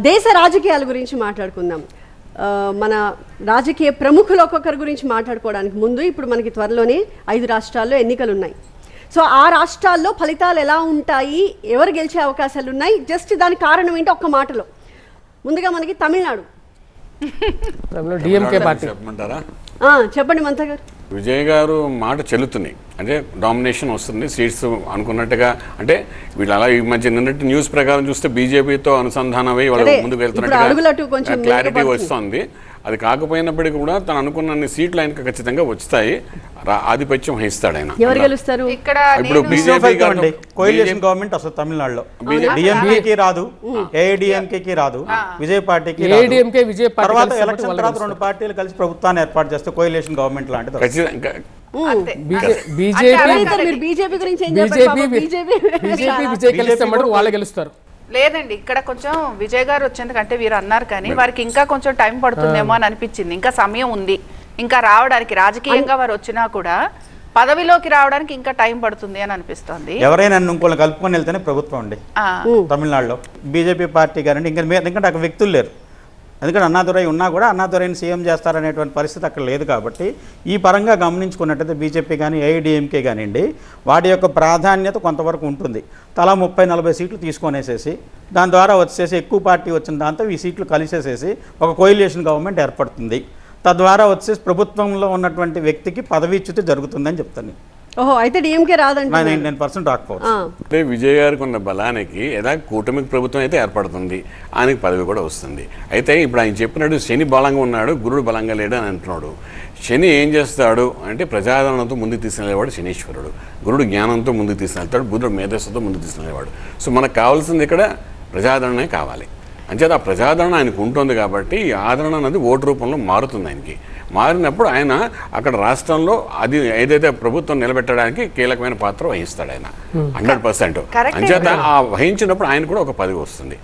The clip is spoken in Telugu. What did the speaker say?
దేశ రాజకీయాల గురించి మాట్లాడుకుందాం. మన రాజకీయ ప్రముఖులు ఒక్కొక్కరి గురించి మాట్లాడుకోవడానికి ముందు ఇప్పుడు మనకి త్వరలోనే 5 రాష్ట్రాల్లో ఎన్నికలు ఉన్నాయి. సో ఆ రాష్ట్రాల్లో ఫలితాలు ఎలా ఉంటాయి, ఎవరు గెలిచే అవకాశాలు ఉన్నాయి, జస్ట్ దానికి కారణం ఏంటి ఒక్క మాటలో. ముందుగా మనకి తమిళనాడు. డిఎంకే పార్టీ చెప్పండి మంతా గారు. విజయ్ గారు మాట చెల్లుతున్నాయి, అంటే డామినేషన్ వస్తుంది సీట్స్ అనుకున్నట్టుగా. అంటే వీళ్ళు అలా ఈ మధ్య నిన్నటి న్యూస్ ప్రకారం చూస్తే బీజేపీతో అనుసంధానమై వాళ్ళు ముందుకు వెళ్తున్నట్టుగా క్లారిటీ వస్తుంది. అది కాకపోయినప్పటికీ కూడా తను అనుకున్న సీట్లు ఆయనకు ఖచ్చితంగా వచ్చాయి, ఆధిపత్యం వహిస్తాడు ఆయన. ఎవరు గెలుస్తారు ఇప్పుడు బీజేపీ కోalition గవర్నమెంట్ అసలు తమిళనాడులో డిఎంకేకి రాదు, ఏఐడిఎంకేకి రాదు, విజయ్ పార్టీకి తర్వాత ఎలక్షన్ తర్వాత 2 పార్టీలు కలిసి ప్రభుత్వాన్ని ఏర్పాటు చేస్తే కోalition గవర్నమెంట్ లాంటిది. బీజేపీ గురించి వాళ్ళు గెలుస్తారు. లేదండి, ఇక్కడ కొంచెం విజయ్ గారు వచ్చేందుకంటే వీరు అన్నారు కానీ వారికి ఇంకా కొంచెం టైం పడుతుందేమో అని అనిపించింది. ఇంకా సమయం ఉంది, ఇంకా రావడానికి రాజకీయంగా వారు వచ్చినా కూడా పదవిలోకి రావడానికి ఇంకా టైం పడుతుంది అని అనిపిస్తుంది. ఎవరైనా ఇంకోళ్ళు కలుపుకొని వెళ్తేనే ప్రభుత్వం అండి తమిళనాడులో. బీజేపీ పార్టీ గారండి ఎందుకంటే అక్కడ వ్యక్తులు లేరు, ఎందుకంటే అన్నాదురై ఉన్నా కూడా అన్నాదురైని సీఎం చేస్తారనేటువంటి పరిస్థితి అక్కడ లేదు. కాబట్టి ఈ పరంగా గమనించుకున్నట్టయితే బీజేపీ కానీ ఏఐడిఎంకే కానివ్వండి, వాటి యొక్క ప్రాధాన్యత కొంతవరకు ఉంటుంది. తలా 30-40 సీట్లు తీసుకొనేసేసి దాని ద్వారా వచ్చేసి ఎక్కువ పార్టీ వచ్చిన దాంతో ఈ సీట్లు కలిసేసేసి ఒక కోalition గవర్నమెంట్ ఏర్పడుతుంది. తద్వారా వచ్చేసి ప్రభుత్వంలో ఉన్నటువంటి వ్యక్తికి పదవీచ్యుతి జరుగుతుందని చెప్తాను. ఓహో, అయితే డిఎంకే రాదండి, 99% రాకపోవచ్చు. అంటే విజయ్ గారికి ఉన్న బలానికి ఏదా కూటమికి ప్రభుత్వం అయితే ఏర్పడుతుంది, ఆయనకి పదవి కూడా వస్తుంది. అయితే ఇప్పుడు ఆయన చెప్పినట్టు శని బలంగా ఉన్నాడు, గురుడు బలంగా లేడు అని అంటున్నాడు. శని ఏం చేస్తాడు అంటే ప్రజాదరణతో ముందుకు తీసుకెళ్ళేవాడు శనీశ్వరుడు, గురుడు జ్ఞానంతో ముందుకు తీసుకెళ్తాడు, బుధుడు మేధస్సుతో ముందుకు తీసుకెళ్ళేవాడు. సో మనకు కావాల్సింది ఇక్కడ ప్రజాదరణే కావాలి. అంచేత ఆ ప్రజాదరణ ఆయనకు ఉంటుంది కాబట్టి ఈ ఆదరణ అనేది ఓటు రూపంలో మారుతుంది. ఆయనకి మారినప్పుడు ఆయన అక్కడ రాష్ట్రంలో అది ఏదైతే ప్రభుత్వం నిలబెట్టడానికి కీలకమైన పాత్ర వహిస్తాడు ఆయన 100%. అంచేత ఆ వహించినప్పుడు ఆయన కూడా ఒక పదవి వస్తుంది.